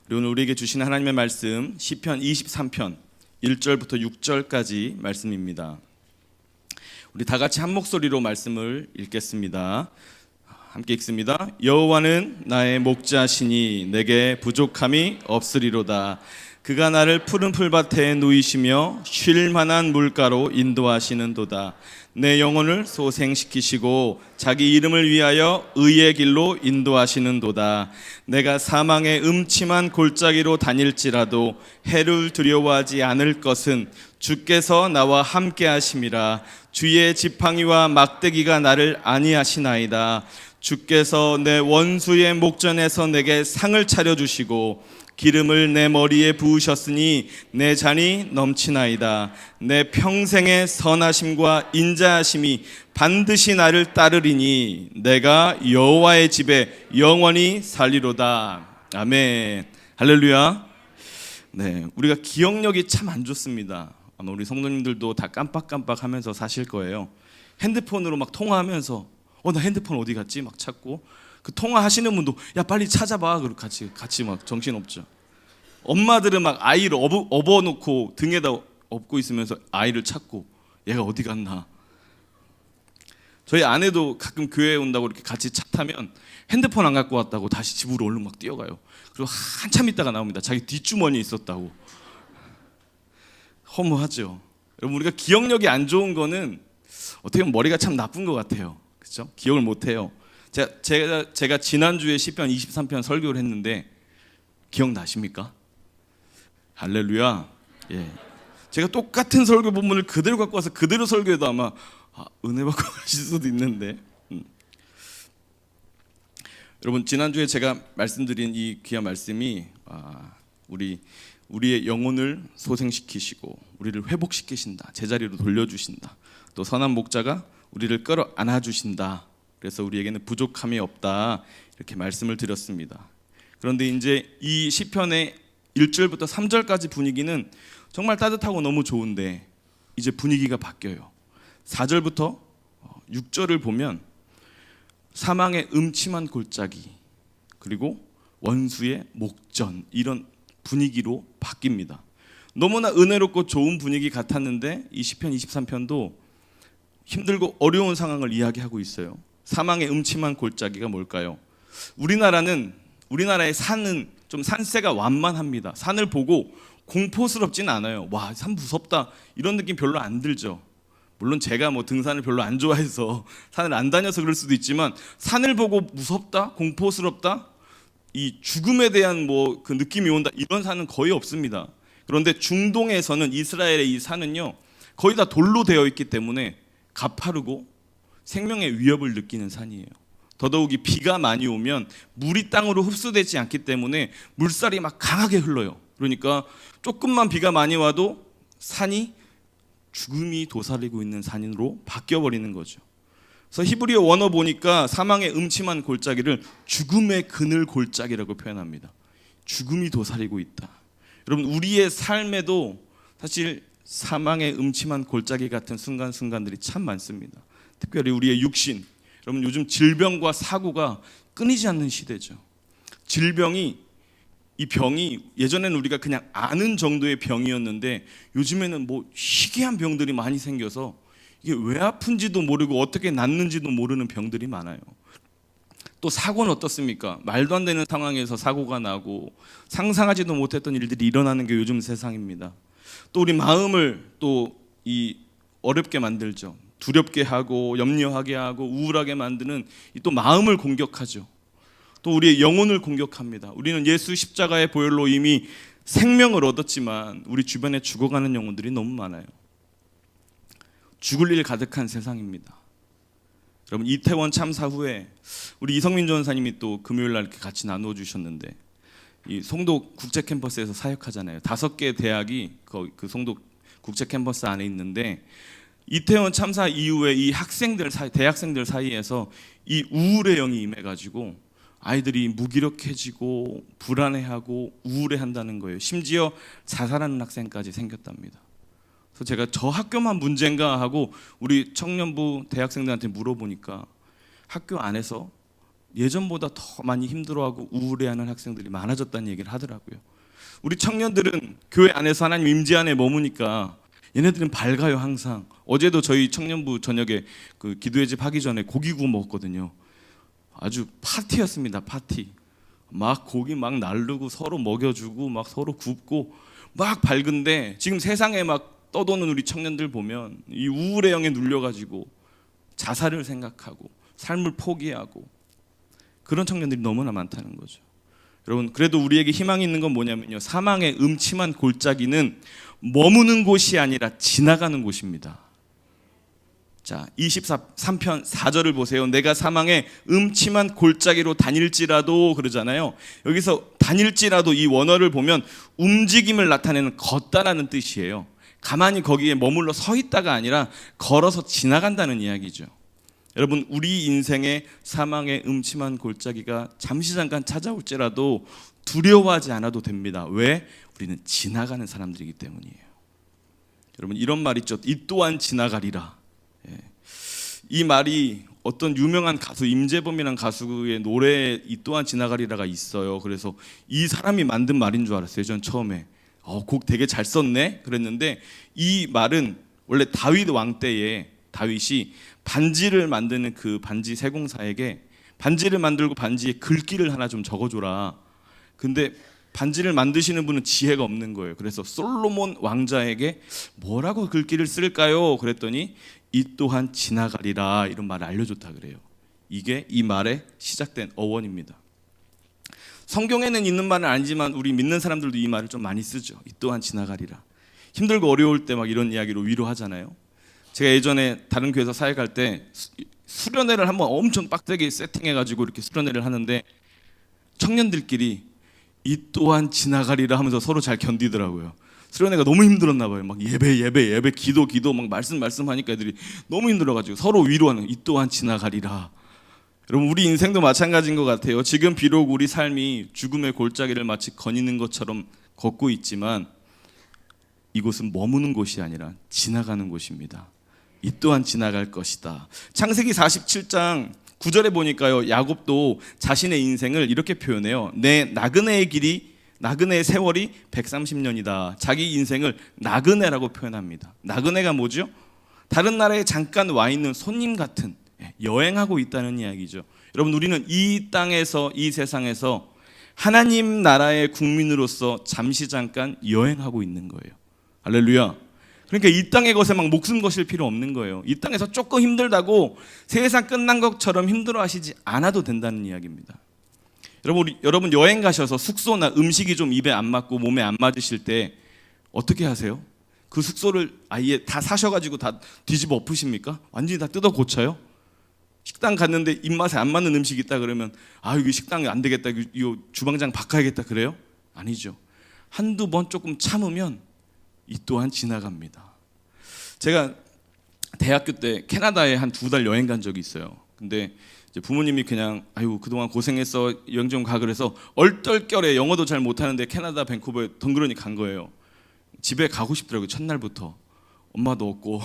오늘 우리에게 주신 하나님의 말씀 시편 23편 1절부터 6절까지 말씀입니다. 우리 다 같이 한 목소리로 말씀을 읽겠습니다. 함께 읽습니다. 여호와는 나의 목자시니 내게 부족함이 없으리로다. 그가 나를 푸른 풀밭에 누이시며 쉴 만한 물가로 인도하시는도다. 내 영혼을 소생시키시고 자기 이름을 위하여 의의 길로 인도하시는도다. 내가 사망의 음침한 골짜기로 다닐지라도 해를 두려워하지 않을 것은 주께서 나와 함께 하심이라. 주의 지팡이와 막대기가 나를 안위하시나이다. 주께서 내 원수의 목전에서 내게 상을 차려주시고 기름을 내 머리에 부으셨으니 내 잔이 넘치나이다. 내 평생의 선하심과 인자하심이 반드시 나를 따르리니 내가 여호와의 집에 영원히 살리로다. 아멘. 할렐루야. 네, 우리가 기억력이 참 안 좋습니다. 아마 우리 성도님들도 다 깜빡깜빡하면서 사실 거예요. 핸드폰으로 막 통화하면서 나 핸드폰 어디 갔지? 막 찾고, 그 통화하시는 분도 야 빨리 찾아봐. 그리고 같이 막 정신없죠. 엄마들은 막 아이를 업어놓고 등에다 업고 있으면서 아이를 찾고 얘가 어디 갔나. 저희 아내도 가끔 교회에 온다고 이렇게 같이 차 타면 핸드폰 안 갖고 왔다고 다시 집으로 얼른 막 뛰어가요. 그리고 한참 있다가 나옵니다. 자기 뒷주머니에 있었다고. 허무하죠. 여러분, 우리가 기억력이 안 좋은 거는 어떻게 보면 머리가 참 나쁜 것 같아요. 그렇죠? 기억을 못해요. 제가 지난주에 시편 23편 설교를 했는데 기억나십니까? 할렐루야. 예. 제가 똑같은 설교 본문을 그대로 갖고 와서 그대로 설교해도 아마 은혜 받고 가실 수도 있는데, 여러분, 지난주에 제가 말씀드린 이 귀한 말씀이 우리의 영혼을 소생시키시고 우리를 회복시키신다, 제자리로 돌려주신다, 또 선한 목자가 우리를 끌어 안아주신다, 그래서 우리에게는 부족함이 없다, 이렇게 말씀을 드렸습니다. 그런데 이제 이 시편의 1절부터 3절까지 분위기는 정말 따뜻하고 너무 좋은데 이제 분위기가 바뀌어요. 4절부터 6절을 보면 사망의 음침한 골짜기, 그리고 원수의 목전, 이런 분위기로 바뀝니다. 너무나 은혜롭고 좋은 분위기 같았는데 이 시편 23편도 힘들고 어려운 상황을 이야기하고 있어요. 사망의 음침한 골짜기가 뭘까요? 우리나라의 산은 좀 산세가 완만합니다. 산을 보고 공포스럽진 않아요. 와, 산 무섭다, 이런 느낌 별로 안 들죠. 물론 제가 등산을 별로 안 좋아해서 산을 안 다녀서 그럴 수도 있지만, 산을 보고 무섭다, 공포스럽다, 이 죽음에 대한 그 느낌이 온다, 이런 산은 거의 없습니다. 그런데 중동에서는, 이스라엘의 이 산은요 거의 다 돌로 되어 있기 때문에 가파르고 생명의 위협을 느끼는 산이에요. 더더욱이 비가 많이 오면 물이 땅으로 흡수되지 않기 때문에 물살이 막 강하게 흘러요. 그러니까 조금만 비가 많이 와도 산이 죽음이 도사리고 있는 산으로 바뀌어버리는 거죠. 그래서 히브리어 원어 보니까 사망의 음침한 골짜기를 죽음의 그늘 골짜기라고 표현합니다. 죽음이 도사리고 있다. 여러분, 우리의 삶에도 사실 사망의 음침한 골짜기 같은 순간순간들이 참 많습니다. 특별히 우리의 육신, 여러분, 요즘 질병과 사고가 끊이지 않는 시대죠. 이 병이 예전에는 우리가 그냥 아는 정도의 병이었는데 요즘에는 희귀한 병들이 많이 생겨서 이게 왜 아픈지도 모르고 어떻게 낫는지도 모르는 병들이 많아요. 또 사고는 어떻습니까? 말도 안 되는 상황에서 사고가 나고 상상하지도 못했던 일들이 일어나는 게 요즘 세상입니다. 또 우리 마음을 어렵게 만들죠. 두렵게 하고 염려하게 하고 우울하게 만드는 또 마음을 공격하죠. 또 우리의 영혼을 공격합니다. 우리는 예수 십자가의 보혈로 이미 생명을 얻었지만 우리 주변에 죽어가는 영혼들이 너무 많아요. 죽을 일 가득한 세상입니다. 여러분, 이태원 참사 후에 우리 이성민 전사님이 또 금요일날 이렇게 같이 나누어 주셨는데, 이 송도 국제 캠퍼스에서 사역하잖아요. 5개 대학이 그 송도 국제 캠퍼스 안에 있는데, 이태원 참사 이후에 이 대학생들 사이에서 이 우울의 영이 임해가지고 아이들이 무기력해지고 불안해하고 우울해한다는 거예요. 심지어 자살하는 학생까지 생겼답니다. 그래서 제가 저 학교만 문제인가 하고 우리 청년부 대학생들한테 물어보니까 학교 안에서 예전보다 더 많이 힘들어하고 우울해하는 학생들이 많아졌다는 얘기를 하더라고요. 우리 청년들은 교회 안에서 하나님 임재 안에 머무니까 얘네들은 밝아요. 항상. 어제도 저희 청년부 저녁에 그 기도의 집 하기 전에 고기 구워 먹었거든요. 아주 파티였습니다. 파티. 막 고기 막 나르고 서로 먹여주고 막 서로 굽고 막 밝은데, 지금 세상에 막 떠도는 우리 청년들 보면 이 우울의 영에 눌려가지고 자살을 생각하고 삶을 포기하고 그런 청년들이 너무나 많다는 거죠. 여러분, 그래도 우리에게 희망이 있는 건 뭐냐면요, 사망의 음침한 골짜기는 머무는 곳이 아니라 지나가는 곳입니다. 자, 23편 4절을 보세요. 내가 사망의 음침한 골짜기로 다닐지라도 그러잖아요. 여기서 다닐지라도 이 원어를 보면 움직임을 나타내는 걷다라는 뜻이에요. 가만히 거기에 머물러 서 있다가 아니라 걸어서 지나간다는 이야기죠. 여러분, 우리 인생의 사망의 음침한 골짜기가 잠시 잠깐 찾아올지라도 두려워하지 않아도 됩니다. 왜? 우리는 지나가는 사람들이기 때문이에요. 여러분, 이런 말 있죠. 이 또한 지나가리라. 이 말이 어떤 유명한 가수 임재범이라는 가수의 노래에 이 또한 지나가리라가 있어요. 그래서 이 사람이 만든 말인 줄 알았어요. 전 처음에 곡 되게 잘 썼네 그랬는데, 이 말은 원래 다윗 왕 때에 다윗이 반지를 만드는 그 반지 세공사에게 반지를 만들고 반지에 글귀를 하나 좀 적어줘라. 근데 반지를 만드시는 분은 지혜가 없는 거예요. 그래서 솔로몬 왕자에게 뭐라고 글귀를 쓸까요? 그랬더니 이 또한 지나가리라, 이런 말을 알려줬다 그래요. 이게 이 말의 시작된 어원입니다. 성경에는 있는 말은 아니지만 우리 믿는 사람들도 이 말을 좀 많이 쓰죠. 이 또한 지나가리라. 힘들고 어려울 때 막 이런 이야기로 위로하잖아요. 제가 예전에 다른 교회에서 사역할 때 수련회를 한번 엄청 빡세게 세팅해가지고 이렇게 수련회를 하는데, 청년들끼리 이 또한 지나가리라 하면서 서로 잘 견디더라고요. 수련회가 너무 힘들었나 봐요. 막 예배 기도 막 말씀하니까 애들이 너무 힘들어가지고 서로 위로하는, 이 또한 지나가리라. 여러분, 우리 인생도 마찬가지인 것 같아요. 지금 비록 우리 삶이 죽음의 골짜기를 마치 거니는 것처럼 걷고 있지만 이곳은 머무는 곳이 아니라 지나가는 곳입니다. 이 또한 지나갈 것이다. 창세기 47장 9절에 보니까요, 야곱도 자신의 인생을 이렇게 표현해요. 내 나그네의 길이, 나그네의 세월이 130년이다. 자기 인생을 나그네라고 표현합니다. 나그네가 뭐죠? 다른 나라에 잠깐 와 있는 손님 같은, 여행하고 있다는 이야기죠. 여러분, 우리는 이 땅에서, 이 세상에서 하나님 나라의 국민으로서 잠시 잠깐 여행하고 있는 거예요. 할렐루야. 그러니까 이 땅의 것에 막 목숨 거실 필요 없는 거예요. 이 땅에서 조금 힘들다고 세상 끝난 것처럼 힘들어하시지 않아도 된다는 이야기입니다. 여러분 여행 가셔서 숙소나 음식이 좀 입에 안 맞고 몸에 안 맞으실 때 어떻게 하세요? 그 숙소를 아예 다 사셔가지고 다 뒤집어 엎으십니까? 완전히 다 뜯어 고쳐요? 식당 갔는데 입맛에 안 맞는 음식이 있다 그러면 이거 식당이 안 되겠다, 이거 주방장 바꿔야겠다 그래요? 아니죠. 한두 번 조금 참으면 이 또한 지나갑니다. 제가 대학교 때 캐나다에 한 2달 여행 간 적이 있어요. 근데 이제 부모님이 그냥 그동안 고생했어, 여행 좀 가 그래서 얼떨결에, 영어도 잘 못하는데 캐나다 밴쿠버에 덩그러니 간 거예요. 집에 가고 싶더라고요. 첫날부터. 엄마도 없고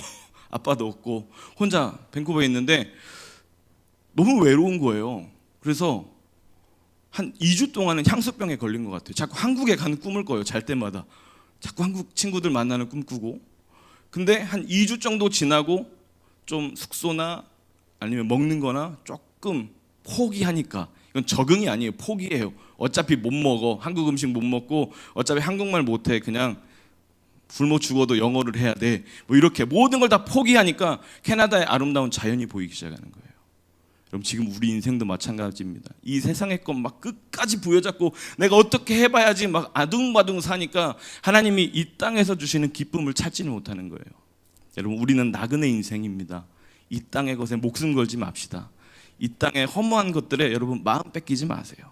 아빠도 없고 혼자 밴쿠버에 있는데 너무 외로운 거예요. 그래서 한 2주 동안은 향수병에 걸린 것 같아요. 자꾸 한국에 가는 꿈을 꿔요. 잘 때마다. 자꾸 한국 친구들 만나는 꿈 꾸고. 근데 한 2주 정도 지나고 좀 숙소나 아니면 먹는 거나 조금 포기하니까, 이건 적응이 아니에요. 포기해요. 어차피 못 먹어. 한국 음식 못 먹고 어차피 한국말 못해. 그냥 굶어 죽어도 영어를 해야 돼. 뭐 이렇게 모든 걸 다 포기하니까 캐나다의 아름다운 자연이 보이기 시작하는 거예요. 여러분, 지금 우리 인생도 마찬가지입니다. 이 세상의 것 막 끝까지 부여잡고 내가 어떻게 해봐야지 막 아둥바둥 사니까 하나님이 이 땅에서 주시는 기쁨을 찾지는 못하는 거예요. 여러분, 우리는 나그네 인생입니다. 이 땅의 것에 목숨 걸지 맙시다. 이 땅의 허무한 것들에 여러분 마음 뺏기지 마세요.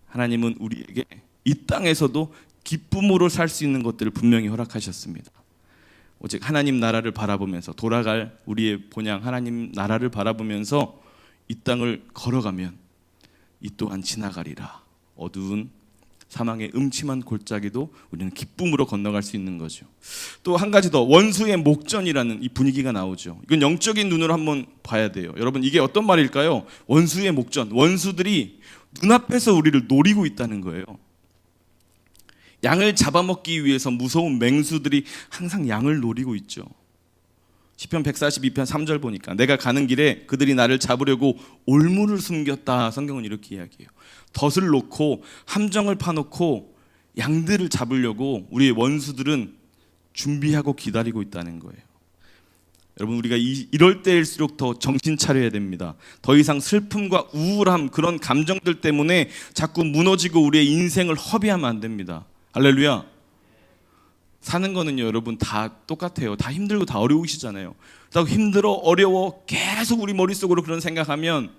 하나님은 우리에게 이 땅에서도 기쁨으로 살 수 있는 것들을 분명히 허락하셨습니다. 오직 하나님 나라를 바라보면서, 돌아갈 우리의 본향 하나님 나라를 바라보면서 이 땅을 걸어가면 이 또한 지나가리라. 어두운 사망의 음침한 골짜기도 우리는 기쁨으로 건너갈 수 있는 거죠. 또 한 가지 더, 원수의 목전이라는 이 분위기가 나오죠. 이건 영적인 눈으로 한번 봐야 돼요. 여러분, 이게 어떤 말일까요? 원수의 목전, 원수들이 눈앞에서 우리를 노리고 있다는 거예요. 양을 잡아먹기 위해서 무서운 맹수들이 항상 양을 노리고 있죠. 시편 142편 3절 보니까 내가 가는 길에 그들이 나를 잡으려고 올무를 숨겼다. 성경은 이렇게 이야기해요. 덫을 놓고 함정을 파놓고 양들을 잡으려고 우리의 원수들은 준비하고 기다리고 있다는 거예요. 여러분, 우리가 이럴 때일수록 더 정신 차려야 됩니다. 더 이상 슬픔과 우울함, 그런 감정들 때문에 자꾸 무너지고 우리의 인생을 허비하면 안 됩니다. 할렐루야. 사는 거는요, 여러분, 다 똑같아요. 다 힘들고 다 어려우시잖아요. 다 힘들어, 어려워, 계속 우리 머릿속으로 그런 생각하면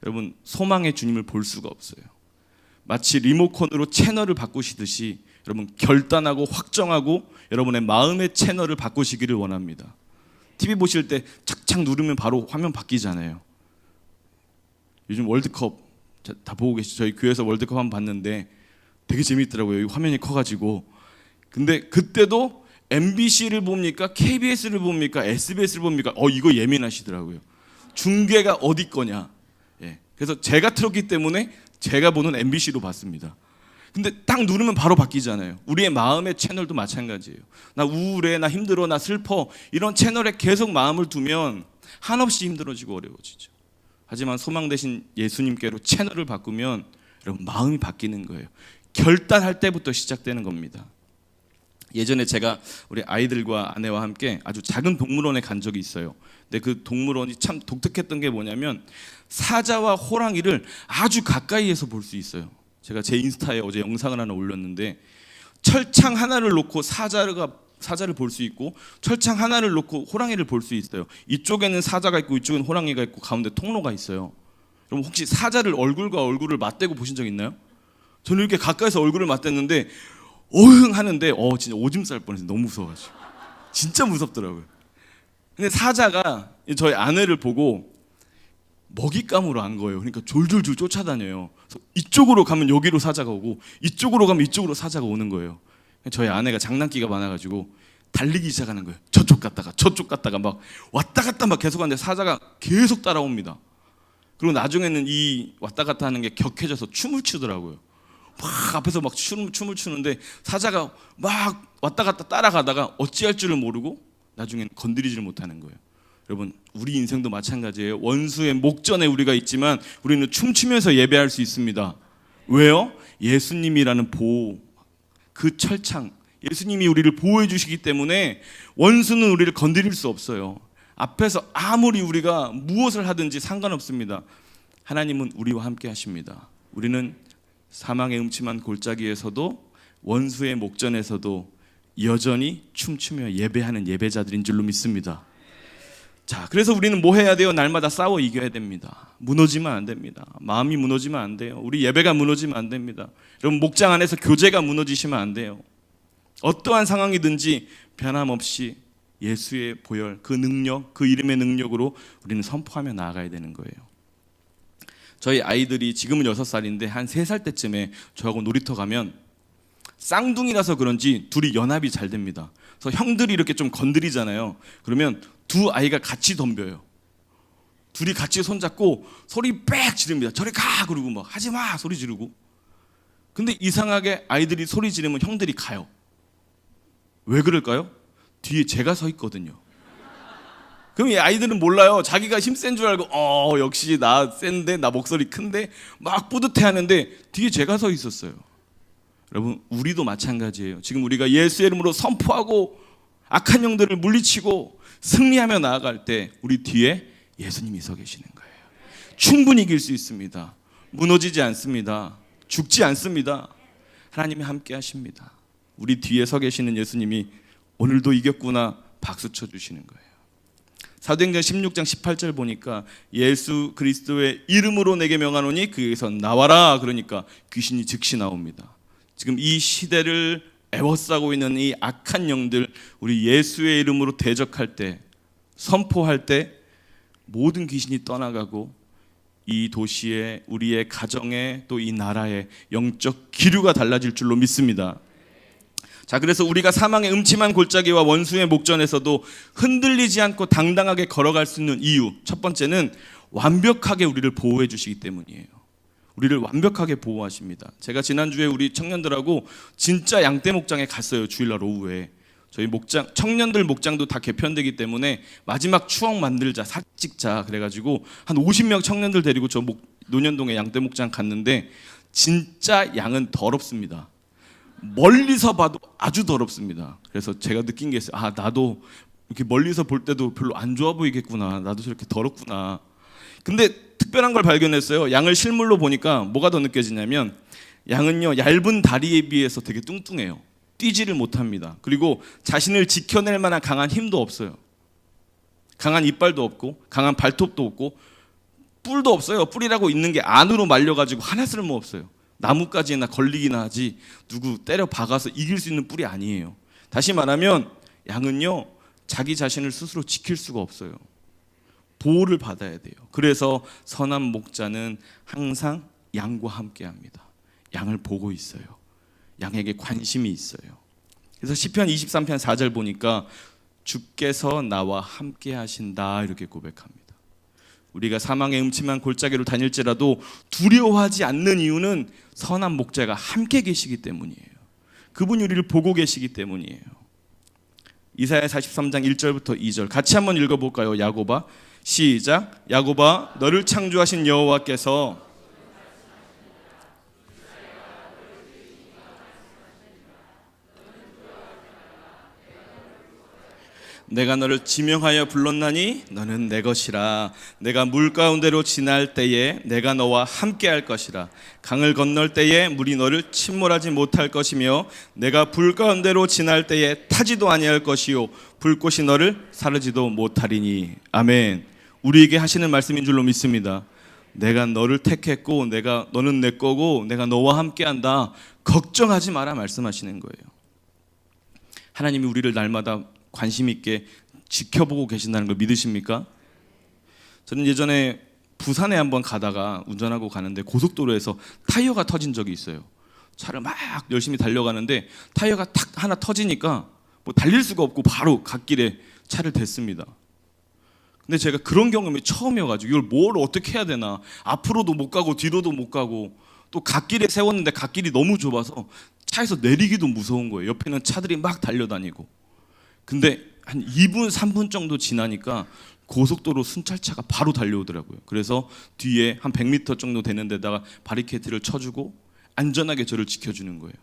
여러분, 소망의 주님을 볼 수가 없어요. 마치 리모컨으로 채널을 바꾸시듯이 여러분, 결단하고 확정하고 여러분의 마음의 채널을 바꾸시기를 원합니다. TV 보실 때 착착 누르면 바로 화면 바뀌잖아요. 요즘 월드컵 다 보고 계시죠? 저희 교회에서 월드컵 한번 봤는데 되게 재밌더라고요. 여기 화면이 커가지고. 근데 그때도 MBC를 봅니까? KBS를 봅니까? SBS를 봅니까? 이거 예민하시더라고요. 중계가 어디 거냐. 예. 그래서 제가 틀었기 때문에 제가 보는 MBC로 봤습니다. 근데 딱 누르면 바로 바뀌잖아요. 우리의 마음의 채널도 마찬가지예요. 나 우울해, 나 힘들어, 나 슬퍼, 이런 채널에 계속 마음을 두면 한없이 힘들어지고 어려워지죠. 하지만 소망 되신 예수님께로 채널을 바꾸면 여러분, 마음이 바뀌는 거예요. 결단할 때부터 시작되는 겁니다. 예전에 제가 우리 아이들과 아내와 함께 아주 작은 동물원에 간 적이 있어요. 근데 그 동물원이 참 독특했던 게 뭐냐면 사자와 호랑이를 아주 가까이에서 볼 수 있어요. 제가 제 인스타에 어제 영상을 하나 올렸는데 철창 하나를 놓고 사자를 볼 수 있고 철창 하나를 놓고 호랑이를 볼 수 있어요. 이쪽에는 사자가 있고 이쪽에는 호랑이가 있고 가운데 통로가 있어요. 여러분, 혹시 사자를 얼굴과 얼굴을 맞대고 보신 적 있나요? 저는 이렇게 가까이서 얼굴을 맞댔는데 어흥 하는데 진짜 오줌 쌀 뻔했어요. 너무 무서워가지고. 진짜 무섭더라고요. 근데 사자가 저희 아내를 보고 먹잇감으로 안 거예요. 그러니까 졸졸졸 쫓아다녀요. 그래서 이쪽으로 가면 여기로 사자가 오고 이쪽으로 가면 이쪽으로 사자가 오는 거예요. 저희 아내가 장난기가 많아가지고 달리기 시작하는 거예요. 저쪽 갔다가 막 왔다 갔다 막 계속 하는데 사자가 계속 따라옵니다. 그리고 나중에는 이 왔다 갔다 하는 게 격해져서 춤을 추더라고요. 막 앞에서 막 춤을 추는데 사자가 막 왔다 갔다 따라가다가 어찌할 줄을 모르고 나중에는 건드리지를 못하는 거예요. 여러분, 우리 인생도 마찬가지예요. 원수의 목전에 우리가 있지만 우리는 춤추면서 예배할 수 있습니다. 왜요? 예수님이라는 보호, 그 철창, 예수님이 우리를 보호해 주시기 때문에 원수는 우리를 건드릴 수 없어요. 앞에서 아무리 우리가 무엇을 하든지 상관없습니다. 하나님은 우리와 함께 하십니다. 우리는 사망의 음침한 골짜기에서도 원수의 목전에서도 여전히 춤추며 예배하는 예배자들인 줄로 믿습니다. 자, 그래서 우리는 뭐 해야 돼요? 날마다 싸워 이겨야 됩니다. 무너지면 안 됩니다. 마음이 무너지면 안 돼요. 우리 예배가 무너지면 안 됩니다. 여러분, 목장 안에서 교제가 무너지시면 안 돼요. 어떠한 상황이든지 변함없이 예수의 보혈, 그 능력, 그 이름의 능력으로 우리는 선포하며 나아가야 되는 거예요. 저희 아이들이 지금은 6살인데 한 3살 때쯤에 저하고 놀이터 가면 쌍둥이라서 그런지 둘이 연합이 잘 됩니다. 그래서 형들이 이렇게 좀 건드리잖아요. 그러면 두 아이가 같이 덤벼요. 둘이 같이 손잡고 소리 빽 지릅니다. 저리 가! 그러고 막 하지 마! 소리 지르고. 근데 이상하게 아이들이 소리 지르면 형들이 가요. 왜 그럴까요? 뒤에 제가 서 있거든요. 그럼 이 아이들은 몰라요. 자기가 힘 센 줄 알고 역시 나 센데, 나 목소리 큰데 막 뿌듯해 하는데 뒤에 제가 서 있었어요. 여러분, 우리도 마찬가지예요. 지금 우리가 예수의 이름으로 선포하고 악한 영들을 물리치고 승리하며 나아갈 때 우리 뒤에 예수님이 서 계시는 거예요. 충분히 이길 수 있습니다. 무너지지 않습니다. 죽지 않습니다. 하나님이 함께 하십니다. 우리 뒤에 서 계시는 예수님이 오늘도 이겼구나 박수 쳐주시는 거예요. 사도행전 16장 18절 보니까 예수 그리스도의 이름으로 내게 명하노니 그에서 나와라, 그러니까 귀신이 즉시 나옵니다. 지금 이 시대를 애워싸고 있는 이 악한 영들, 우리 예수의 이름으로 대적할 때, 선포할 때 모든 귀신이 떠나가고 이 도시에, 우리의 가정에, 또 이 나라의 영적 기류가 달라질 줄로 믿습니다. 자, 그래서 우리가 사망의 음침한 골짜기와 원수의 목전에서도 흔들리지 않고 당당하게 걸어갈 수 있는 이유, 첫 번째는 완벽하게 우리를 보호해 주시기 때문이에요. 우리를 완벽하게 보호하십니다. 제가 지난주에 우리 청년들하고 진짜 양떼 목장에 갔어요. 주일날 오후에. 저희 목장, 청년들 목장도 다 개편되기 때문에 마지막 추억 만들자, 사진 찍자 그래가지고 한 50명 청년들 데리고 저 논현동의 양떼 목장 갔는데 진짜 양은 더럽습니다. 멀리서 봐도 아주 더럽습니다. 그래서 제가 느낀 게 있어요. 아, 나도 이렇게 멀리서 볼 때도 별로 안 좋아 보이겠구나. 나도 저렇게 더럽구나. 근데 특별한 걸 발견했어요. 양을 실물로 보니까 뭐가 더 느껴지냐면 양은요, 얇은 다리에 비해서 되게 뚱뚱해요. 뛰지를 못합니다. 그리고 자신을 지켜낼 만한 강한 힘도 없어요. 강한 이빨도 없고 강한 발톱도 없고 뿔도 없어요. 뿔이라고 있는 게 안으로 말려가지고 하나 쓸모 없어요. 나뭇가지나 걸리기나 하지 누구 때려 박아서 이길 수 있는 뿔이 아니에요. 다시 말하면 양은요, 자기 자신을 스스로 지킬 수가 없어요. 보호를 받아야 돼요. 그래서 선한 목자는 항상 양과 함께합니다. 양을 보고 있어요. 양에게 관심이 있어요. 그래서 시편 23편 4절 보니까 주께서 나와 함께 하신다 이렇게 고백합니다. 우리가 사망의 음침한 골짜기로 다닐지라도 두려워하지 않는 이유는 선한 목자가 함께 계시기 때문이에요. 그분이 우리를 보고 계시기 때문이에요. 이사야 43장 1절부터 2절 같이 한번 읽어볼까요? 야고바 시작. 야고바 너를 창조하신 여호와께서 내가 너를 지명하여 불렀나니 너는 내 것이라. 내가 물 가운데로 지날 때에 내가 너와 함께 할 것이라. 강을 건널 때에 물이 너를 침몰하지 못할 것이며 내가 불 가운데로 지날 때에 타지도 아니할 것이요 불꽃이 너를 사르지도 못하리니. 아멘. 우리에게 하시는 말씀인 줄로 믿습니다. 내가 너를 택했고 너는 내 거고 내가 너와 함께 한다. 걱정하지 마라 말씀하시는 거예요. 하나님이 우리를 날마다 관심 있게 지켜보고 계신다는 걸 믿으십니까? 저는 예전에 부산에 한번 가다가 운전하고 가는데 고속도로에서 타이어가 터진 적이 있어요. 차를 막 열심히 달려가는데 타이어가 탁 하나 터지니까 뭐 달릴 수가 없고 바로 갓길에 차를 댔습니다. 근데 제가 그런 경험이 처음이어가지고 이걸 뭘 어떻게 해야 되나, 앞으로도 못 가고 뒤로도 못 가고 또 갓길에 세웠는데 갓길이 너무 좁아서 차에서 내리기도 무서운 거예요. 옆에는 차들이 막 달려다니고. 근데 한 2분 3분 정도 지나니까 고속도로 순찰차가 바로 달려오더라고요. 그래서 뒤에 한 100m 정도 되는 데다가 바리케이트를 쳐주고 안전하게 저를 지켜주는 거예요.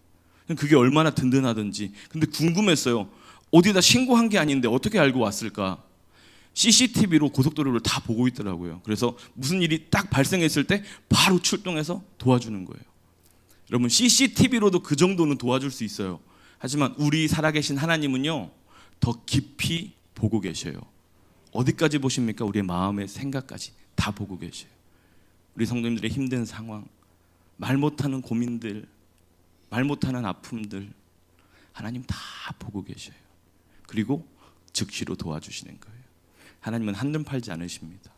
그게 얼마나 든든하든지. 근데 궁금했어요. 어디다 신고한 게 아닌데 어떻게 알고 왔을까? CCTV로 고속도로를 다 보고 있더라고요. 그래서 무슨 일이 딱 발생했을 때 바로 출동해서 도와주는 거예요. 여러분, CCTV로도 그 정도는 도와줄 수 있어요. 하지만 우리 살아계신 하나님은요, 더 깊이 보고 계셔요. 어디까지 보십니까? 우리의 마음의 생각까지 다 보고 계셔요. 우리 성도님들의 힘든 상황, 말 못하는 고민들, 말 못하는 아픔들, 하나님 다 보고 계셔요. 그리고 즉시로 도와주시는 거예요. 하나님은 한눈 팔지 않으십니다.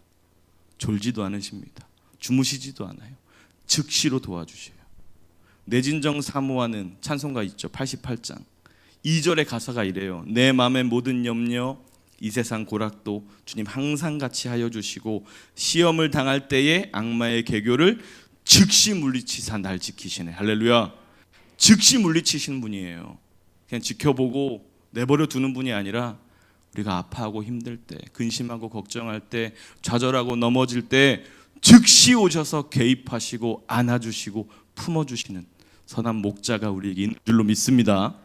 졸지도 않으십니다. 주무시지도 않아요. 즉시로 도와주셔요. 내 진정 사모하는 찬송가 있죠. 88장 2절의 가사가 이래요. 내 마음의 모든 염려, 이 세상 고락도 주님 항상 같이 하여 주시고 시험을 당할 때에 악마의 계교를 즉시 물리치사 날 지키시네. 할렐루야. 즉시 물리치시는 분이에요. 그냥 지켜보고 내버려 두는 분이 아니라 우리가 아파하고 힘들 때, 근심하고 걱정할 때, 좌절하고 넘어질 때 즉시 오셔서 개입하시고 안아주시고 품어주시는 선한 목자가 우리에게 있는 줄로 믿습니다.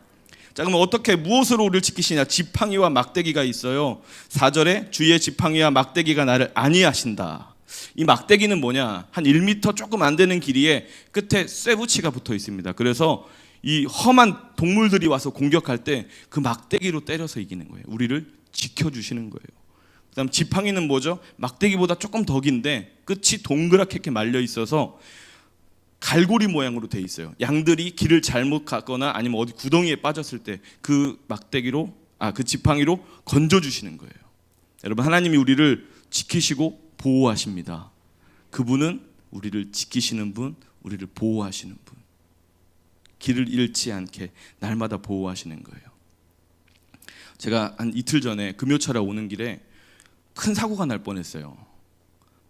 자, 그럼 어떻게 무엇으로 우리를 지키시냐? 지팡이와 막대기가 있어요. 4절에 주의 지팡이와 막대기가 나를 안위하신다. 이 막대기는 뭐냐? 한 1m 조금 안 되는 길이에 끝에 쇠붙이가 붙어 있습니다. 그래서 이 험한 동물들이 와서 공격할 때 그 막대기로 때려서 이기는 거예요. 우리를 지켜주시는 거예요. 그다음 지팡이는 뭐죠? 막대기보다 조금 더 긴데 끝이 동그랗게 이렇게 말려 있어서 갈고리 모양으로 돼 있어요. 양들이 길을 잘못 갔거나 아니면 어디 구덩이에 빠졌을 때 그 막대기로, 그 지팡이로 건져주시는 거예요. 여러분, 하나님이 우리를 지키시고 보호하십니다. 그분은 우리를 지키시는 분, 우리를 보호하시는 분. 길을 잃지 않게 날마다 보호하시는 거예요. 제가 한 이틀 전에 금요철에 오는 길에 큰 사고가 날 뻔했어요.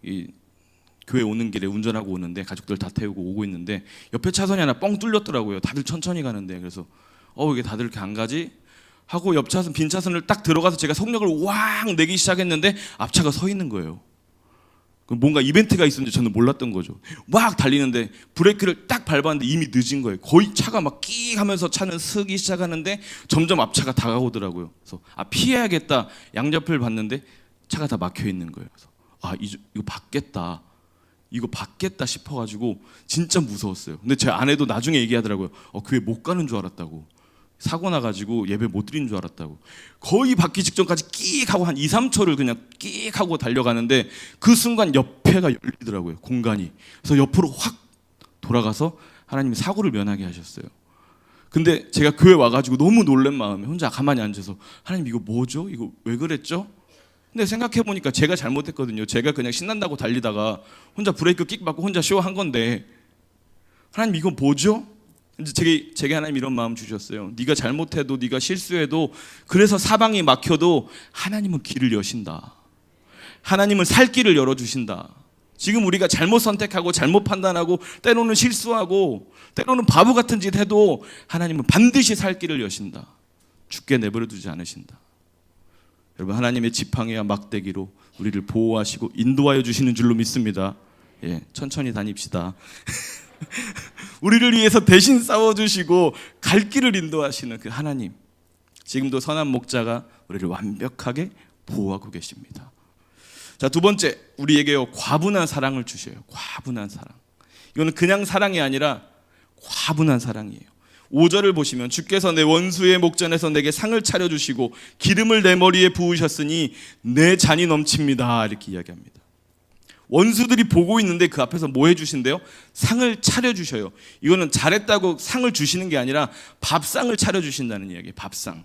이 교회 오는 길에 운전하고 오는데 가족들 다 태우고 오고 있는데 옆에 차선이 하나 뻥 뚫렸더라고요. 다들 천천히 가는데. 그래서 이게 다들 이렇게 안 가지? 하고 옆 차선 빈 차선을 딱 들어가서 제가 속력을 왕 내기 시작했는데 앞차가 서 있는 거예요. 뭔가 이벤트가 있었는지 저는 몰랐던 거죠. 막 달리는데 브레이크를 딱 밟았는데 이미 늦은 거예요. 거의 차가 막 끼익 하면서 차는 서기 시작하는데 점점 앞차가 다가오더라고요. 그래서 피해야겠다. 양옆을 봤는데 차가 다 막혀 있는 거예요. 그래서 이거 받겠다 싶어가지고 진짜 무서웠어요. 근데 제 아내도 나중에 얘기하더라고요. 교회 못 가는 줄 알았다고. 사고 나가지고 예배 못 드리는 줄 알았다고. 거의 받기 직전까지 끼익 하고 한 2, 3초를 그냥 끼익 하고 달려가는데 그 순간 옆에가 열리더라고요. 공간이. 그래서 옆으로 확 돌아가서 하나님이 사고를 면하게 하셨어요. 근데 제가 교회 와가지고 너무 놀란 마음에 혼자 가만히 앉아서 하나님 이거 뭐죠? 이거 왜 그랬죠? 근데 생각해보니까 제가 잘못했거든요. 제가 그냥 신난다고 달리다가 혼자 브레이크 끽 밟고 혼자 쇼한 건데 하나님 이거 뭐죠? 제게 하나님 이런 마음 주셨어요. 네가 잘못해도 네가 실수해도 그래서 사방이 막혀도 하나님은 길을 여신다. 하나님은 살 길을 열어주신다. 지금 우리가 잘못 선택하고 잘못 판단하고 때로는 실수하고 때로는 바보 같은 짓 해도 하나님은 반드시 살 길을 여신다. 죽게 내버려 두지 않으신다. 여러분 하나님의 지팡이와 막대기로 우리를 보호하시고 인도하여 주시는 줄로 믿습니다. 천천히 다닙시다. 우리를 위해서 대신 싸워주시고 갈 길을 인도하시는 그 하나님, 지금도 선한 목자가 우리를 완벽하게 보호하고 계십니다. 자, 두 번째, 우리에게요 과분한 사랑을 주셔요. 과분한 사랑. 이거는 그냥 사랑이 아니라 과분한 사랑이에요. 5절을 보시면 주께서 내 원수의 목전에서 내게 상을 차려주시고 기름을 내 머리에 부으셨으니 내 잔이 넘칩니다. 이렇게 이야기합니다. 원수들이 보고 있는데 그 앞에서 뭐 해주신대요? 상을 차려주셔요. 이거는 잘했다고 상을 주시는 게 아니라 밥상을 차려주신다는 이야기예요. 밥상.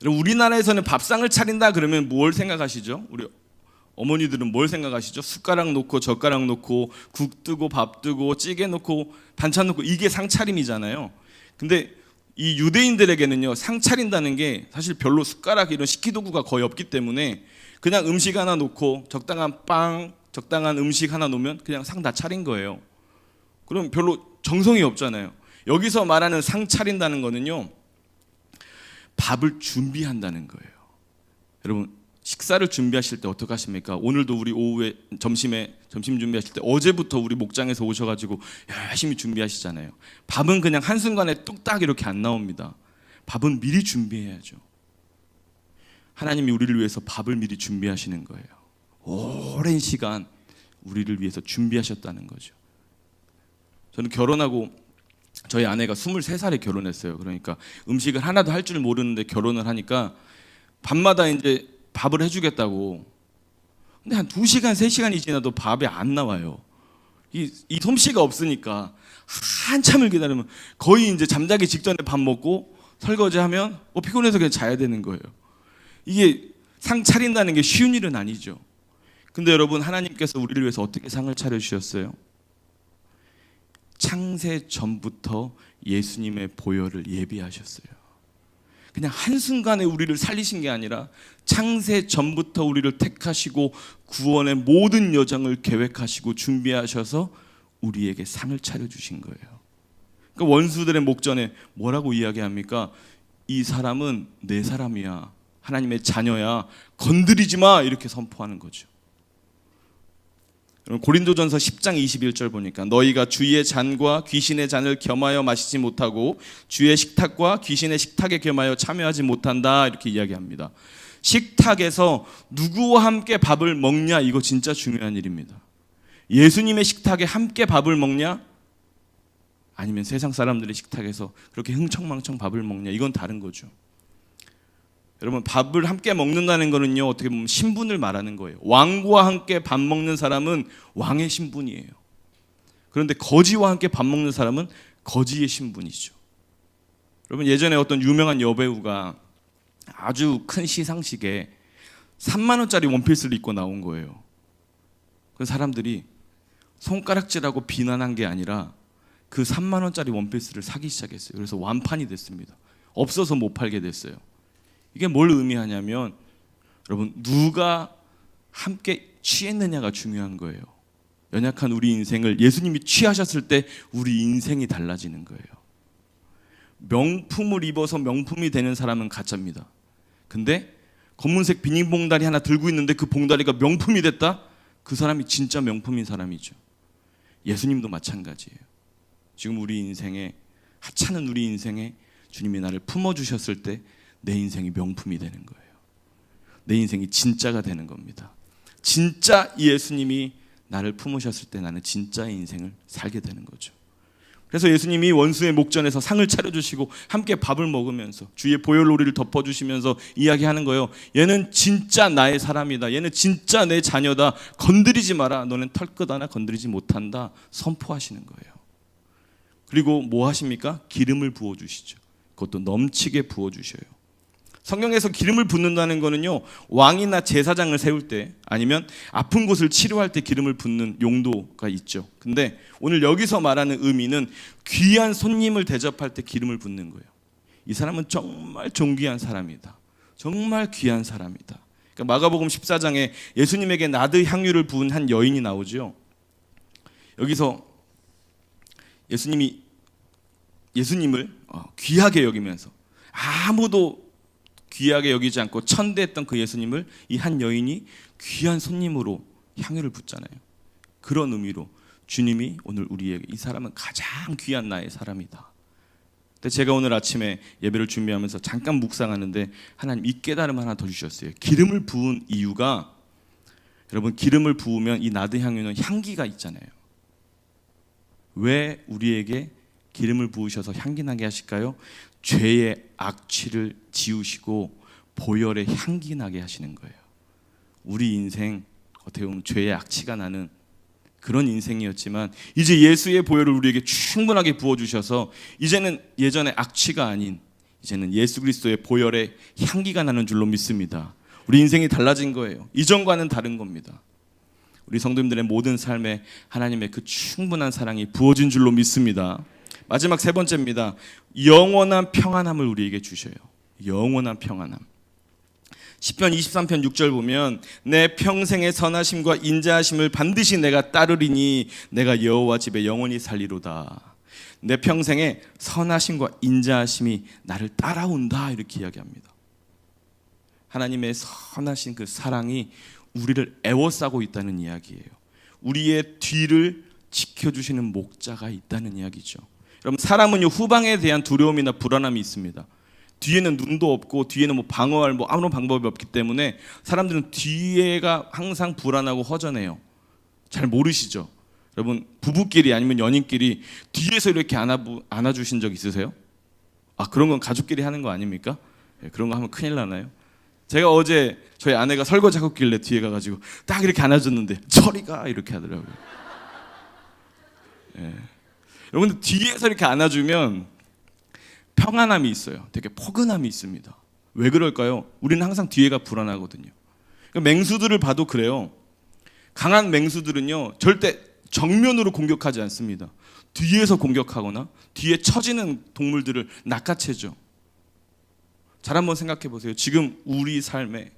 우리나라에서는 밥상을 차린다 그러면 뭘 생각하시죠? 우리 어머니들은 뭘 생각하시죠? 숟가락 놓고 젓가락 놓고 국 뜨고 밥 뜨고 찌개 놓고 반찬 놓고 이게 상차림이잖아요. 근데 이 유대인들에게는요 상 차린다는 게 사실 별로 숟가락 이런 식기도구가 거의 없기 때문에 그냥 음식 하나 놓고 적당한 빵, 적당한 음식 하나 놓으면 그냥 상 다 차린 거예요. 그럼 별로 정성이 없잖아요. 여기서 말하는 상 차린다는 거는요 밥을 준비한다는 거예요. 여러분 식사를 준비하실 때 어떻게 하십니까? 오늘도 우리 오후에 점심 준비하실 때 어제부터 우리 목장에서 오셔가지고 열심히 준비하시잖아요. 밥은 그냥 한순간에 뚝딱 이렇게 안 나옵니다. 밥은 미리 준비해야죠. 하나님이 우리를 위해서 밥을 미리 준비하시는 거예요. 오랜 시간 우리를 위해서 준비하셨다는 거죠. 저는 결혼하고 저희 아내가 23살에 결혼했어요. 그러니까 음식을 하나도 할 줄 모르는데 결혼을 하니까 밤마다 이제 밥을 해주겠다고. 근데 한 2시간, 3시간이 지나도 밥이 안 나와요. 이 솜씨가 없으니까 한참을 기다리면 거의 이제 잠자기 직전에 밥 먹고 설거지하면 피곤해서 그냥 자야 되는 거예요. 이게 상 차린다는 게 쉬운 일은 아니죠. 근데 여러분 하나님께서 우리를 위해서 어떻게 상을 차려주셨어요? 창세 전부터 예수님의 보혈을 예비하셨어요. 그냥 한순간에 우리를 살리신 게 아니라 창세 전부터 우리를 택하시고 구원의 모든 여정을 계획하시고 준비하셔서 우리에게 상을 차려주신 거예요. 그러니까 원수들의 목전에 뭐라고 이야기합니까? 이 사람은 내 사람이야. 하나님의 자녀야. 건드리지 마. 이렇게 선포하는 거죠. 고린도전서 10장 21절 보니까 너희가 주의 잔과 귀신의 잔을 겸하여 마시지 못하고 주의 식탁과 귀신의 식탁에 겸하여 참여하지 못한다. 이렇게 이야기합니다. 식탁에서 누구와 함께 밥을 먹냐? 이거 진짜 중요한 일입니다. 예수님의 식탁에 함께 밥을 먹냐? 아니면 세상 사람들의 식탁에서 그렇게 흥청망청 밥을 먹냐? 이건 다른 거죠. 여러분 밥을 함께 먹는다는 거는요 어떻게 보면 신분을 말하는 거예요. 왕과 함께 밥 먹는 사람은 왕의 신분이에요. 그런데 거지와 함께 밥 먹는 사람은 거지의 신분이죠. 여러분 예전에 어떤 유명한 여배우가 아주 큰 시상식에 3만 원짜리 원피스를 입고 나온 거예요. 그 사람들이 손가락질하고 비난한 게 아니라 그 3만 원짜리 원피스를 사기 시작했어요. 그래서 완판이 됐습니다. 없어서 못 팔게 됐어요. 이게 뭘 의미하냐면 여러분, 누가 함께 취했느냐가 중요한 거예요. 연약한 우리 인생을 예수님이 취하셨을 때 우리 인생이 달라지는 거예요. 명품을 입어서 명품이 되는 사람은 가짜입니다. 근데 검은색 비닐봉다리 하나 들고 있는데 그 봉다리가 명품이 됐다? 그 사람이 진짜 명품인 사람이죠. 예수님도 마찬가지예요. 지금 우리 인생에, 하찮은 우리 인생에 주님이 나를 품어주셨을 때 내 인생이 명품이 되는 거예요. 내 인생이 진짜가 되는 겁니다. 진짜 예수님이 나를 품으셨을 때 나는 진짜 인생을 살게 되는 거죠. 그래서 예수님이 원수의 목전에서 상을 차려주시고 함께 밥을 먹으면서 주의 보혈놀이를 덮어주시면서 이야기하는 거예요. 얘는 진짜 나의 사람이다. 얘는 진짜 내 자녀다. 건드리지 마라. 너는 털끝 하나 건드리지 못한다. 선포하시는 거예요. 그리고 뭐 하십니까? 기름을 부어주시죠. 그것도 넘치게 부어주셔요. 성경에서 기름을 붓는다는 거는요, 왕이나 제사장을 세울 때 아니면 아픈 곳을 치료할 때 기름을 붓는 용도가 있죠. 근데 오늘 여기서 말하는 의미는 귀한 손님을 대접할 때 기름을 붓는 거예요. 이 사람은 정말 존귀한 사람이다. 정말 귀한 사람이다. 그러니까 마가복음 14장에 예수님에게 나드 향유를 부은 한 여인이 나오죠. 여기서 예수님을 귀하게 여기면서 아무도 귀하게 여기지 않고 천대했던 그 예수님을 이 한 여인이 귀한 손님으로 향유를 붓잖아요. 그런 의미로 주님이 오늘 우리에게 이 사람은 가장 귀한 나의 사람이다. 근데 제가 오늘 아침에 예배를 준비하면서 잠깐 묵상하는데 하나님 이 깨달음 하나 더 주셨어요. 기름을 부은 이유가, 여러분, 기름을 부으면 이 나드 향유는 향기가 있잖아요. 왜 우리에게 기름을 부으셔서 향기 나게 하실까요? 죄의 악취를 지우시고 보혈의 향기 나게 하시는 거예요. 우리 인생 어떻게 보면 죄의 악취가 나는 그런 인생이었지만 이제 예수의 보혈을 우리에게 충분하게 부어주셔서 이제는 예전의 악취가 아닌 이제는 예수 그리스도의 보혈의 향기가 나는 줄로 믿습니다. 우리 인생이 달라진 거예요. 이전과는 다른 겁니다. 우리 성도님들의 모든 삶에 하나님의 그 충분한 사랑이 부어진 줄로 믿습니다. 마지막 세 번째입니다. 영원한 평안함을 우리에게 주셔요. 영원한 평안함. 시편 23편 6절 보면 내 평생의 선하심과 인자하심을 반드시 내가 따르리니 내가 여호와 집에 영원히 살리로다. 내 평생의 선하심과 인자하심이 나를 따라온다, 이렇게 이야기합니다. 하나님의 선하신 그 사랑이 우리를 애워싸고 있다는 이야기예요. 우리의 뒤를 지켜주시는 목자가 있다는 이야기죠. 여러분, 사람은요 후방에 대한 두려움이나 불안함이 있습니다. 뒤에는 눈도 없고 뒤에는 방어할 아무런 방법이 없기 때문에 사람들은 뒤에가 항상 불안하고 허전해요. 잘 모르시죠? 여러분, 부부끼리 아니면 연인끼리 뒤에서 이렇게 안아주신 적 있으세요? 그런 건 가족끼리 하는 거 아닙니까? 그런 거 하면 큰일 나나요? 제가 어제 저희 아내가 설거지 하고 있길래 뒤에 가가지고 딱 이렇게 안아줬는데 저리가 이렇게 하더라고요. 여러분들, 뒤에서 이렇게 안아주면 평안함이 있어요. 되게 포근함이 있습니다. 왜 그럴까요? 우리는 항상 뒤에가 불안하거든요. 맹수들을 봐도 그래요. 강한 맹수들은요 절대 정면으로 공격하지 않습니다. 뒤에서 공격하거나 뒤에 처지는 동물들을 낚아채죠. 잘 한번 생각해 보세요. 지금 우리 삶에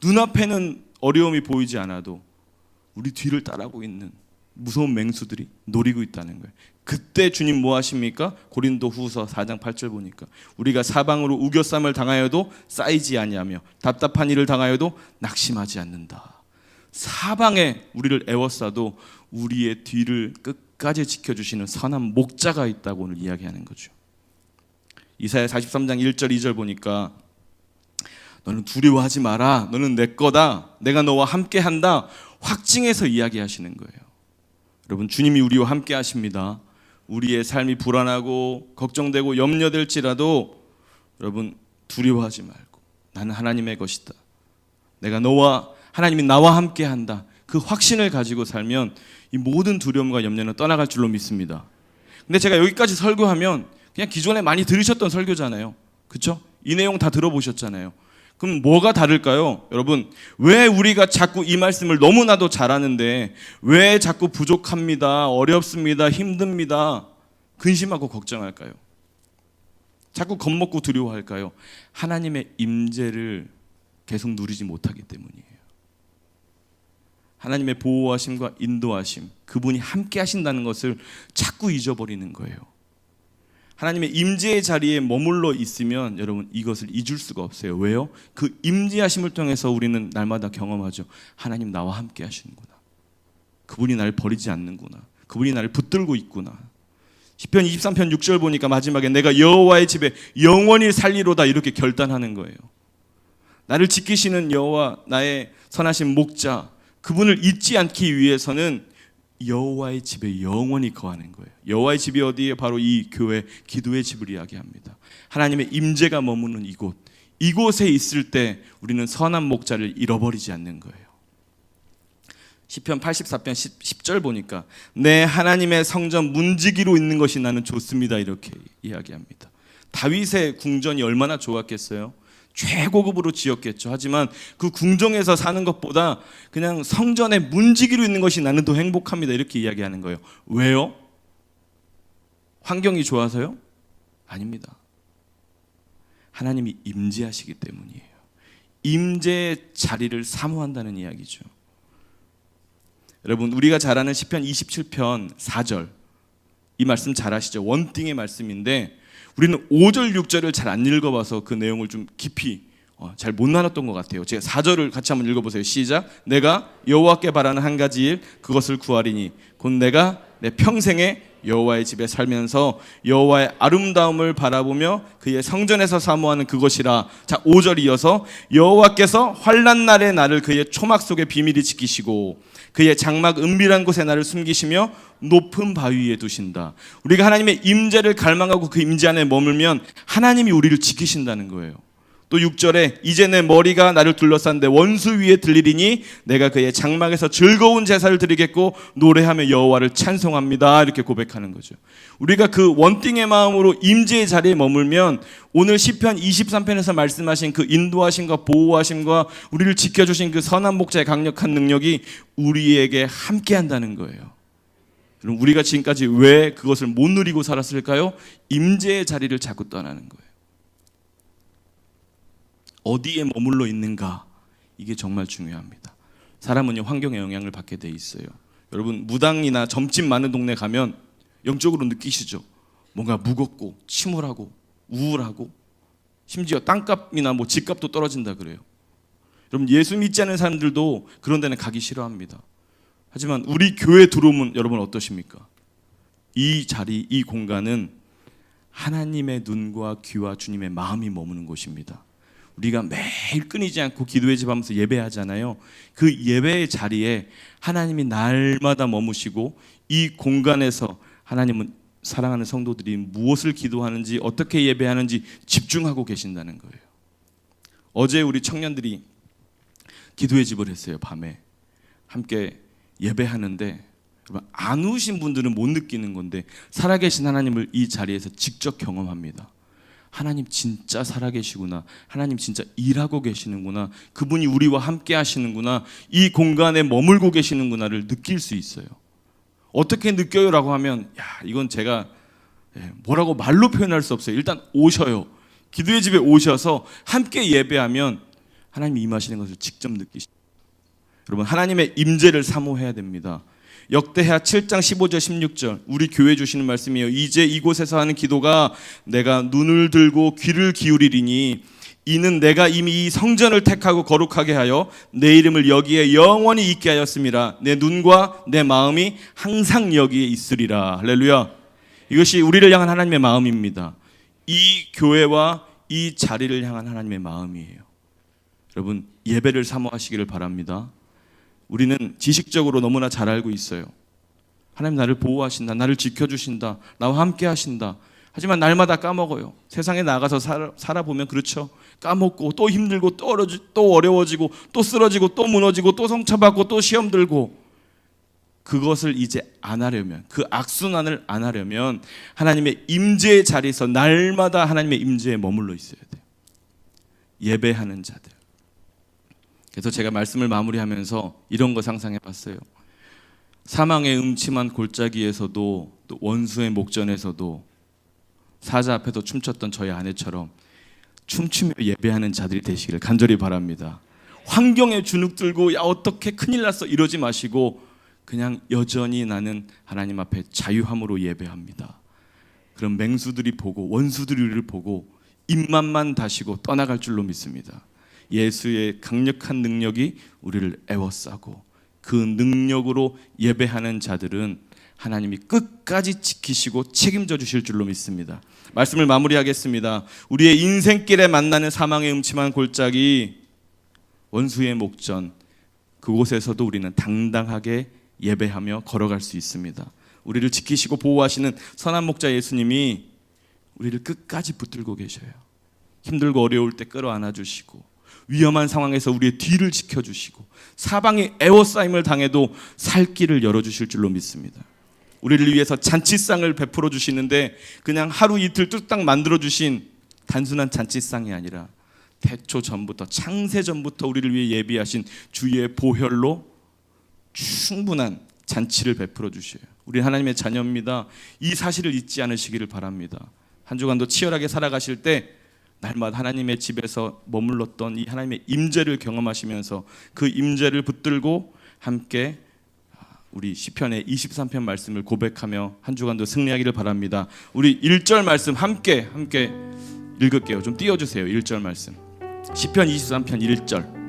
눈앞에는 어려움이 보이지 않아도 우리 뒤를 따라오고 있는 무서운 맹수들이 노리고 있다는 거예요. 그때 주님 뭐 하십니까? 고린도후서 4장 8절 보니까 우리가 사방으로 우겨쌈을 당하여도 쌓이지 아니하며 답답한 일을 당하여도 낙심하지 않는다. 사방에 우리를 애워싸도 우리의 뒤를 끝까지 지켜주시는 선한 목자가 있다고 오늘 이야기하는 거죠. 이사야 43장 1절 2절 보니까 너는 두려워하지 마라. 너는 내 거다. 내가 너와 함께 한다. 확증해서 이야기하시는 거예요. 여러분, 주님이 우리와 함께 하십니다. 우리의 삶이 불안하고 걱정되고 염려될지라도 여러분, 두려워하지 말고 나는 하나님의 것이다. 내가 하나님이 나와 함께 한다. 그 확신을 가지고 살면 이 모든 두려움과 염려는 떠나갈 줄로 믿습니다. 근데 제가 여기까지 설교하면 그냥 기존에 많이 들으셨던 설교잖아요. 그렇죠? 이 내용 다 들어보셨잖아요. 그럼 뭐가 다를까요? 여러분, 왜 우리가 자꾸 이 말씀을 너무나도 잘하는데 왜 자꾸 부족합니다, 어렵습니다, 힘듭니다, 근심하고 걱정할까요? 자꾸 겁먹고 두려워할까요? 하나님의 임재를 계속 누리지 못하기 때문이에요. 하나님의 보호하심과 인도하심, 그분이 함께 하신다는 것을 자꾸 잊어버리는 거예요. 하나님의 임재의 자리에 머물러 있으면 여러분 이것을 잊을 수가 없어요. 왜요? 그 임재하심을 통해서 우리는 날마다 경험하죠. 하나님 나와 함께 하시는구나. 그분이 나를 버리지 않는구나. 그분이 나를 붙들고 있구나. 시편 23편 6절 보니까 마지막에 내가 여호와의 집에 영원히 살리로다 이렇게 결단하는 거예요. 나를 지키시는 여호와, 나의 선하신 목자, 그분을 잊지 않기 위해서는 여호와의 집에 영원히 거하는 거예요. 여호와의 집이 어디에? 바로 이 교회, 기도의 집을 이야기합니다. 하나님의 임재가 머무는 이곳, 이곳에 있을 때 우리는 선한 목자를 잃어버리지 않는 거예요. 시편 84편 10절 보니까 내 하나님의 성전 문지기로 있는 것이 나는 좋습니다 이렇게 이야기합니다. 다윗의 궁전이 얼마나 좋았겠어요? 최고급으로 지었겠죠. 하지만 그 궁정에서 사는 것보다 그냥 성전에 문지기로 있는 것이 나는 더 행복합니다 이렇게 이야기하는 거예요. 왜요? 환경이 좋아서요? 아닙니다. 하나님이 임재하시기 때문이에요. 임재의 자리를 사모한다는 이야기죠. 여러분, 우리가 잘 아는 시편 27편 4절, 이 말씀 잘 아시죠? 원띵의 말씀인데 우리는 5절 6절을 잘 안 읽어봐서 그 내용을 좀 깊이 잘 못 나눴던 것 같아요. 제가 4절을 같이 한번 읽어보세요. 시작. 내가 여호와께 바라는 한 가지 일, 그것을 구하리니 곧 내가 내 평생에 여호와의 집에 살면서 여호와의 아름다움을 바라보며 그의 성전에서 사모하는 그것이라. 자, 5절 이어서 여호와께서 환난 날에 나를 그의 초막 속에 비밀히 지키시고 그의 장막 은밀한 곳에 나를 숨기시며 높은 바위 위에 두신다. 우리가 하나님의 임재를 갈망하고 그 임재 안에 머물면 하나님이 우리를 지키신다는 거예요. 또 6절에 이제 내 머리가 나를 둘러싼데 원수 위에 들리리니 내가 그의 장막에서 즐거운 제사를 드리겠고 노래하며 여호와를 찬송합니다 이렇게 고백하는 거죠. 우리가 그 원띵의 마음으로 임재의 자리에 머물면 오늘 시편 23편에서 말씀하신 그 인도하심과 보호하심과 우리를 지켜주신 그 선한 목자의 강력한 능력이 우리에게 함께 한다는 거예요. 그럼 우리가 지금까지 왜 그것을 못 누리고 살았을까요? 임재의 자리를 자꾸 떠나는 거예요. 어디에 머물러 있는가, 이게 정말 중요합니다. 사람은요 환경의 영향을 받게 돼 있어요. 여러분, 무당이나 점집 많은 동네 가면 영적으로 느끼시죠? 뭔가 무겁고 침울하고 우울하고 심지어 땅값이나 뭐 집값도 떨어진다 그래요. 여러분, 예수 믿지 않는 사람들도 그런 데는 가기 싫어합니다. 하지만 우리 교회 들어오면 여러분 어떠십니까? 이 자리, 이 공간은 하나님의 눈과 귀와 주님의 마음이 머무는 곳입니다. 우리가 매일 끊이지 않고 기도의 집 하면서 예배하잖아요. 그 예배의 자리에 하나님이 날마다 머무시고 이 공간에서 하나님은 사랑하는 성도들이 무엇을 기도하는지 어떻게 예배하는지 집중하고 계신다는 거예요. 어제 우리 청년들이 기도의 집을 했어요. 밤에 함께 예배하는데 안 오신 분들은 못 느끼는 건데 살아계신 하나님을 이 자리에서 직접 경험합니다. 하나님 진짜 살아계시구나. 하나님 진짜 일하고 계시는구나. 그분이 우리와 함께 하시는구나. 이 공간에 머물고 계시는구나를 느낄 수 있어요. 어떻게 느껴요? 라고 하면 이건 제가 뭐라고 말로 표현할 수 없어요. 일단 오셔요. 기도의 집에 오셔서 함께 예배하면 하나님이 임하시는 것을 직접 느끼시죠. 여러분, 하나님의 임재를 사모해야 됩니다. 역대하 7장 15절 16절 우리 교회 주시는 말씀이에요. 이제 이곳에서 하는 기도가 내가 눈을 들고 귀를 기울이리니 이는 내가 이미 이 성전을 택하고 거룩하게 하여 내 이름을 여기에 영원히 있게 하였음이라. 내 눈과 내 마음이 항상 여기에 있으리라. 할렐루야. 이것이 우리를 향한 하나님의 마음입니다. 이 교회와 이 자리를 향한 하나님의 마음이에요. 여러분, 예배를 사모하시기를 바랍니다. 우리는 지식적으로 너무나 잘 알고 있어요. 하나님 나를 보호하신다, 나를 지켜주신다, 나와 함께 하신다. 하지만 날마다 까먹어요. 세상에 나가서 살아보면 그렇죠. 까먹고 또 힘들고 또 어려워지고 또 쓰러지고 또 무너지고 또 성차받고 또 시험 들고, 그것을 이제 안 하려면, 그 악순환을 안 하려면 하나님의 임재의 자리에서 날마다 하나님의 임재에 머물러 있어야 돼요. 예배하는 자들. 그래서 제가 말씀을 마무리하면서 이런 거 상상해 봤어요. 사망의 음침한 골짜기에서도, 또 원수의 목전에서도 사자 앞에서 춤췄던 저희 아내처럼 춤추며 예배하는 자들이 되시기를 간절히 바랍니다. 환경에 주눅 들고 야 어떻게 큰일 났어 이러지 마시고 그냥 여전히 나는 하나님 앞에 자유함으로 예배합니다. 그럼 맹수들이 보고 원수들이 우리를 보고 입맛만 다시고 떠나갈 줄로 믿습니다. 예수의 강력한 능력이 우리를 에워싸고 그 능력으로 예배하는 자들은 하나님이 끝까지 지키시고 책임져 주실 줄로 믿습니다. 말씀을 마무리하겠습니다. 우리의 인생길에 만나는 사망의 음침한 골짜기, 원수의 목전, 그곳에서도 우리는 당당하게 예배하며 걸어갈 수 있습니다. 우리를 지키시고 보호하시는 선한 목자 예수님이 우리를 끝까지 붙들고 계셔요. 힘들고 어려울 때 끌어안아 주시고 위험한 상황에서 우리의 뒤를 지켜주시고 사방에 애워싸임을 당해도 살 길을 열어주실 줄로 믿습니다. 우리를 위해서 잔치상을 베풀어 주시는데 그냥 하루 이틀 뚝딱 만들어 주신 단순한 잔치상이 아니라 태초 전부터, 창세 전부터 우리를 위해 예비하신 주의 보혈로 충분한 잔치를 베풀어 주셔요. 우리 하나님의 자녀입니다. 이 사실을 잊지 않으시기를 바랍니다. 한 주간도 치열하게 살아가실 때 날마다 하나님의 집에서 머물렀던 이 하나님의 임재를 경험하시면서 그 임재를 붙들고 함께 우리 시편의 23편 말씀을 고백하며 한 주간도 승리하기를 바랍니다. 우리 1절 말씀 함께 읽을게요. 좀 띄워주세요. 1절 말씀, 시편 23편 1절.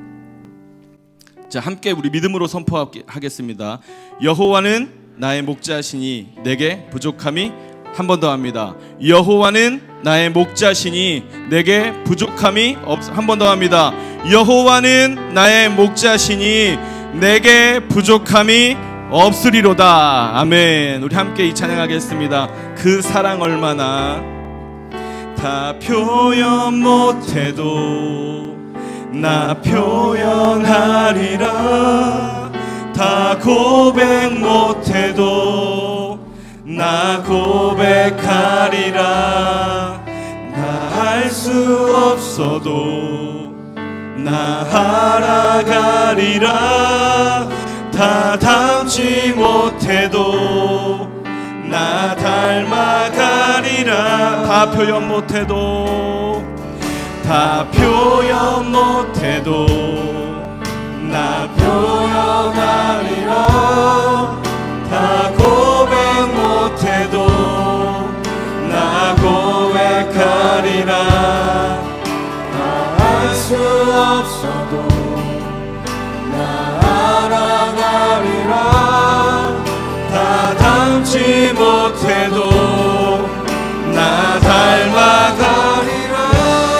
자, 함께 우리 믿음으로 선포하겠습니다. 여호와는 나의 목자시니 내게 부족함이, 한 번 더 합니다. 여호와는 나의 목자시니 내게 부족함이 한 번 더 합니다. 여호와는 나의 목자시니 내게 부족함이 없으리로다. 아멘. 우리 함께 이 찬양하겠습니다. 그 사랑 얼마나 다 표현 못해도 나 표현하리라. 다 고백 못해도 나 고백하리라. 나 할 수 없어도 나 알아가리라. 다 닮지 못해도 나 닮아가리라. 다 표현 못해도 다 표현 못해도 나 표현하리라. 다 고백 못해도 나 고백하리라. 나 할 수 없어도 다 닮지 못해도 나 닮아가리라.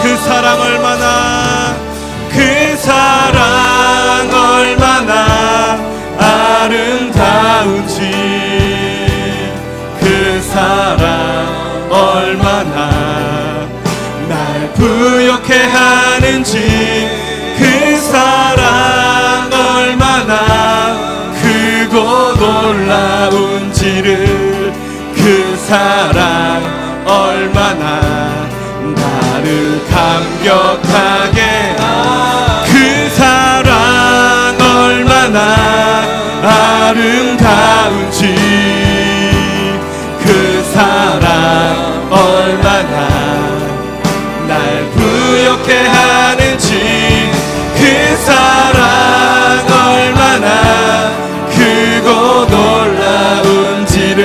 그 사랑 얼마나, 그 사랑 얼마나 아름다운지, 그 사랑 얼마나 날 부욕해 하는지, 그 사랑 얼마나 크고 놀라운지를, 그 사랑 얼마나 나를 감격하게, 그 사랑 얼마나 아름다운지, 그 사랑 얼마나 날 부욕해 하는지, 그 사랑 얼마나 크고 놀라운지를,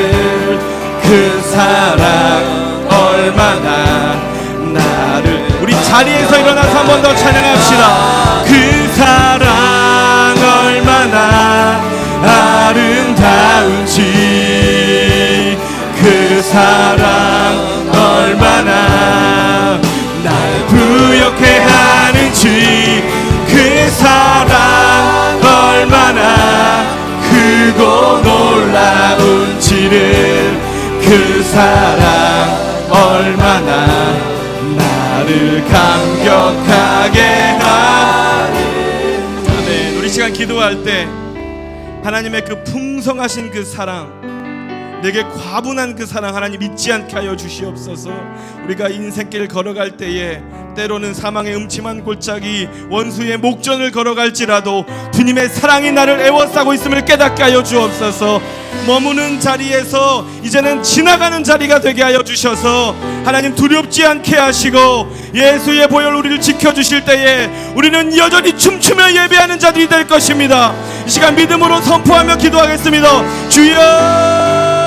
그 사랑 얼마나 나를. 우리 자리에서 일어나서 한 번 더 찬양합시다. 그 사랑 얼마나 아름다운지, 그 사랑 얼마나 날 부욕해 하는지, 그 사랑 얼마나 크고 놀라운지를, 그 사랑 얼마나 나를 감격하게 하니. 아멘. 우리 시간 기도할 때 하나님의 그 풍성하신 그 사랑, 내게 과분한 그 사랑 하나님 잊지 않게 하여 주시옵소서. 우리가 인생길 걸어갈 때에 때로는 사망의 음침한 골짜기 원수의 목전을 걸어갈지라도 주님의 사랑이 나를 애워싸고 있음을 깨닫게 하여 주옵소서. 머무는 자리에서 이제는 지나가는 자리가 되게 하여 주셔서 하나님 두렵지 않게 하시고 예수의 보혈 우리를 지켜주실 때에 우리는 여전히 춤추며 예배하는 자들이 될 것입니다. 이 시간 믿음으로 선포하며 기도하겠습니다. 주여!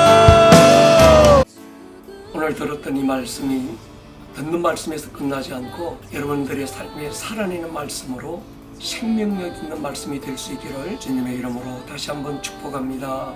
오늘 들었던 이 말씀이 듣는 말씀에서 끝나지 않고 여러분들의 삶에 살아내는 말씀으로 생명력 있는 말씀이 될 수 있기를 주님의 이름으로 다시 한번 축복합니다.